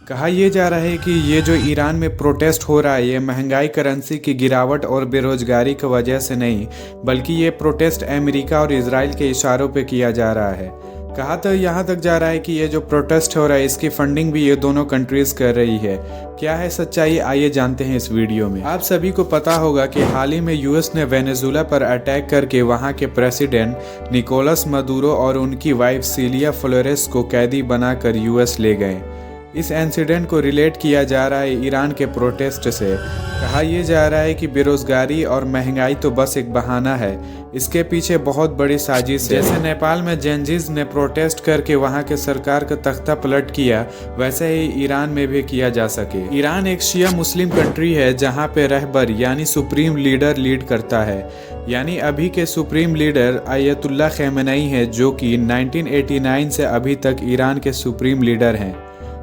कहा यह जा रहा है कि ये जो ईरान में प्रोटेस्ट हो रहा है ये महंगाई, करेंसी की गिरावट और बेरोजगारी की वजह से नहीं, बल्कि ये प्रोटेस्ट अमेरिका और इजराइल के इशारों पे किया जा रहा है। कहा तो यहाँ तक जा रहा है कि ये जो प्रोटेस्ट हो रहा है इसकी फंडिंग भी ये दोनों कंट्रीज कर रही है। क्या है सच्चाई, आइए जानते हैं इस वीडियो में। आप सभी को पता होगा कि हाल ही में यूएस ने वेनेजुएला पर अटैक करके वहाँ के प्रेसिडेंट निकोलस मदुरो और उनकी वाइफ सिलिया फ्लोरेस को कैदी बनाकर यूएस ले गए। इस इंसिडेंट को रिलेट किया जा रहा है ईरान के प्रोटेस्ट से। कहा यह जा रहा है कि बेरोजगारी और महंगाई तो बस एक बहाना है, इसके पीछे बहुत बड़ी साजिश है। जैसे नेपाल में जेनजीज ने प्रोटेस्ट करके वहां के सरकार का तख्ता पलट किया, वैसे ही ईरान में भी किया जा सके। ईरान एक शिया मुस्लिम कंट्री है जहां पे रहबर यानी सुप्रीम लीडर लीड करता है। यानी अभी के सुप्रीम लीडर आयतुल्लाह खमेनी है, जो कि 1989 से अभी तक ईरान के सुप्रीम लीडर हैं।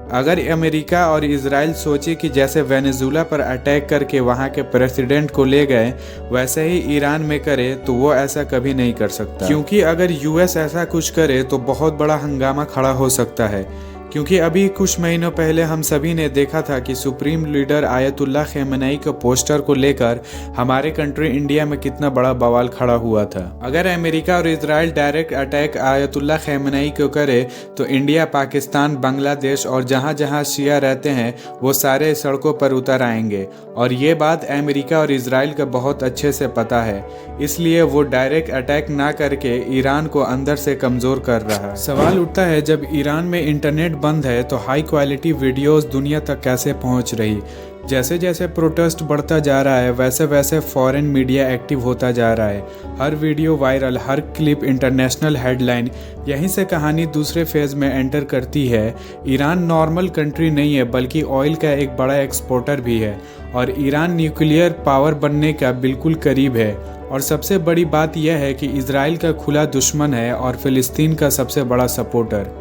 अगर अमेरिका और इजराइल सोचे कि जैसे वेनेजुएला पर अटैक करके वहां के प्रेसिडेंट को ले गए वैसे ही ईरान में करे, तो वो ऐसा कभी नहीं कर सकता। क्योंकि अगर यूएस ऐसा कुछ करे तो बहुत बड़ा हंगामा खड़ा हो सकता है। क्योंकि अभी कुछ महीनों पहले हम सभी ने देखा था कि सुप्रीम लीडर आयतुल्लाह खमेनी के पोस्टर को लेकर हमारे कंट्री इंडिया में कितना बड़ा बवाल खड़ा हुआ था। अगर अमेरिका और Israel direct attack Ayatollah Khamenei को करे तो इंडिया, पाकिस्तान, बांग्लादेश और जहां जहां शिया रहते हैं वो सारे सड़कों पर उतर आएंगे। और ये बात अमेरिका और इजराइल का बहुत अच्छे से पता है, इसलिए वो डायरेक्ट अटैक ना करके ईरान को अंदर से कमज़ोर कर रहा है। सवाल उठता है, जब ईरान में इंटरनेट बंद है तो हाई क्वालिटी वीडियोस दुनिया तक कैसे पहुंच रही? जैसे जैसे प्रोटेस्ट बढ़ता जा रहा है वैसे वैसे फॉरेन मीडिया एक्टिव होता जा रहा है। हर वीडियो वायरल, हर क्लिप इंटरनेशनल हेडलाइन, यहीं से कहानी दूसरे फेज में एंटर करती है। ईरान नॉर्मल कंट्री नहीं है बल्कि ऑयल का एक बड़ा एक्सपोर्टर भी है और ईरान न्यूक्लियर पावर बनने का बिल्कुल करीब है। और सबसे बड़ी बात यह है कि इजराइल का खुला दुश्मन है और फिलिस्तीन का सबसे बड़ा सपोर्टर।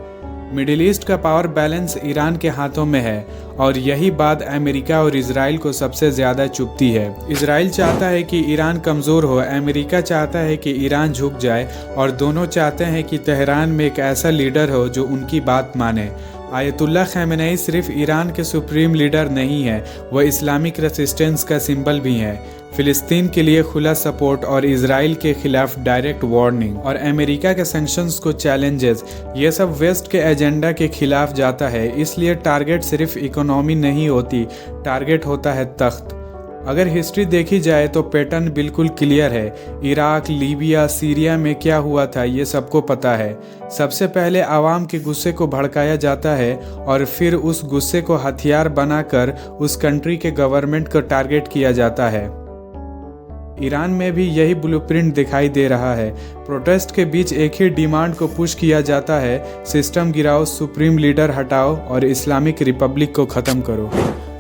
मिडिल ईस्ट का पावर बैलेंस ईरान के हाथों में है और यही बात अमेरिका और इजराइल को सबसे ज़्यादा चुभती है। इजराइल चाहता है कि ईरान कमज़ोर हो, अमेरिका चाहता है कि ईरान झुक जाए और दोनों चाहते हैं कि तेहरान में एक ऐसा लीडर हो जो उनकी बात माने। आयतुल्लाह खमेनी सिर्फ ईरान के सुप्रीम लीडर नहीं है, वह इस्लामिक रेसिस्टेंस का सिंबल भी है। फिलिस्तीन के लिए खुला सपोर्ट और इजराइल के खिलाफ डायरेक्ट वार्निंग और अमेरिका के सैंक्शंस को चैलेंजेस, ये सब वेस्ट के एजेंडा के खिलाफ जाता है। इसलिए टारगेट सिर्फ इकोनॉमी नहीं होती, टारगेट होता है तख्त। अगर हिस्ट्री देखी जाए तो पैटर्न बिल्कुल क्लियर है। इराक, लीबिया, सीरिया में क्या हुआ था ये सबको पता है। सबसे पहले आवाम के गुस्से को भड़काया जाता है और फिर उस गुस्से को हथियार बनाकर उस कंट्री के गवर्नमेंट को टारगेट किया जाता है। ईरान में भी यही ब्लूप्रिंट दिखाई दे रहा है। प्रोटेस्ट के बीच एक ही डिमांड को पुश किया जाता है, सिस्टम गिराओ, सुप्रीम लीडर हटाओ और इस्लामिक रिपब्लिक को ख़त्म करो।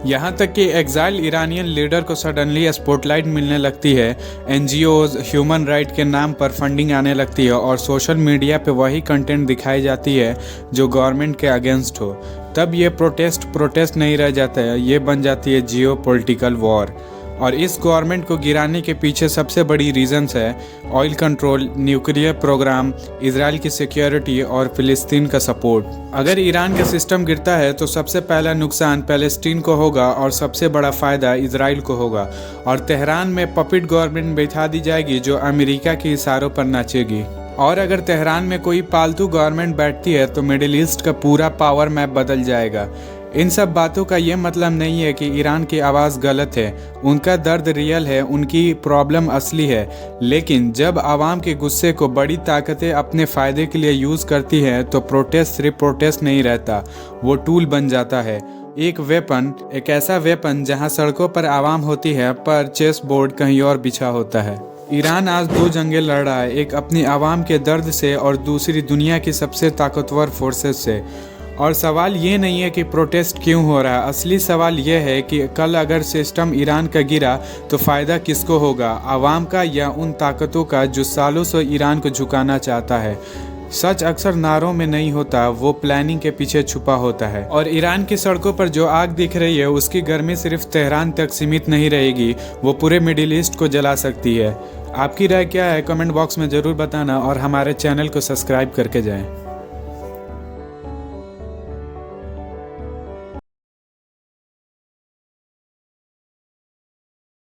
यहाँ तक कि एग्जाइल ईरानियन लीडर को सडनली स्पॉटलाइट मिलने लगती है, एनजीओज, ह्यूमन राइट के नाम पर फंडिंग आने लगती है और सोशल मीडिया पे वही कंटेंट दिखाई जाती है जो गवर्नमेंट के अगेंस्ट हो। तब ये प्रोटेस्ट नहीं रह जाता है, ये बन जाती है जियो पॉलिटिकल वॉर। और इस गवर्नमेंट को गिराने के पीछे सबसे बड़ी रीजंस है oil control, nuclear programme, Israel की सिक्योरिटी और फिलिस्तीन का सपोर्ट। अगर ईरान का सिस्टम गिरता है तो सबसे पहला नुकसान पैलेस्टीन को होगा और सबसे बड़ा फ़ायदा इजराइल को होगा। और तेहरान में पपिट गवर्नमेंट बैठा दी जाएगी जो अमेरिका के इशारों पर नाचेगी। और अगर तेहरान में कोई पालतू गवर्नमेंट बैठती है तो मिडिल ईस्ट का पूरा पावर मैप बदल जाएगा। इन सब बातों का ये मतलब नहीं है कि ईरान की आवाज़ गलत है, उनका दर्द रियल है, उनकी प्रॉब्लम असली है। लेकिन जब आवाम के गुस्से को बड़ी ताकतें अपने फ़ायदे के लिए यूज़ करती हैं तो प्रोटेस्ट सिर्फ प्रोटेस्ट नहीं रहता, वो टूल बन जाता है। एक वेपन, एक ऐसा वेपन जहां सड़कों पर आवाम होती है पर चेस बोर्ड कहीं और बिछा होता है। ईरान आज दो जंगें लड़ रहा है, एक अपनी आवाम के दर्द से और दूसरी दुनिया की सबसे ताकतवर फोर्सेस से। और सवाल ये नहीं है कि प्रोटेस्ट क्यों हो रहा है, असली सवाल ये है कि कल अगर सिस्टम ईरान का गिरा तो फ़ायदा किसको होगा, आवाम का या उन ताकतों का जो सालों से ईरान को झुकाना चाहता है। सच अक्सर नारों में नहीं होता, वो प्लानिंग के पीछे छुपा होता है। और ईरान की सड़कों पर जो आग दिख रही है उसकी गर्मी सिर्फ तेहरान तक सीमित नहीं रहेगी, वो पूरे मिडिल ईस्ट को जला सकती है। आपकी राय क्या है कमेंट बॉक्स में ज़रूर बताना और हमारे चैनल को सब्सक्राइब करके जाएं।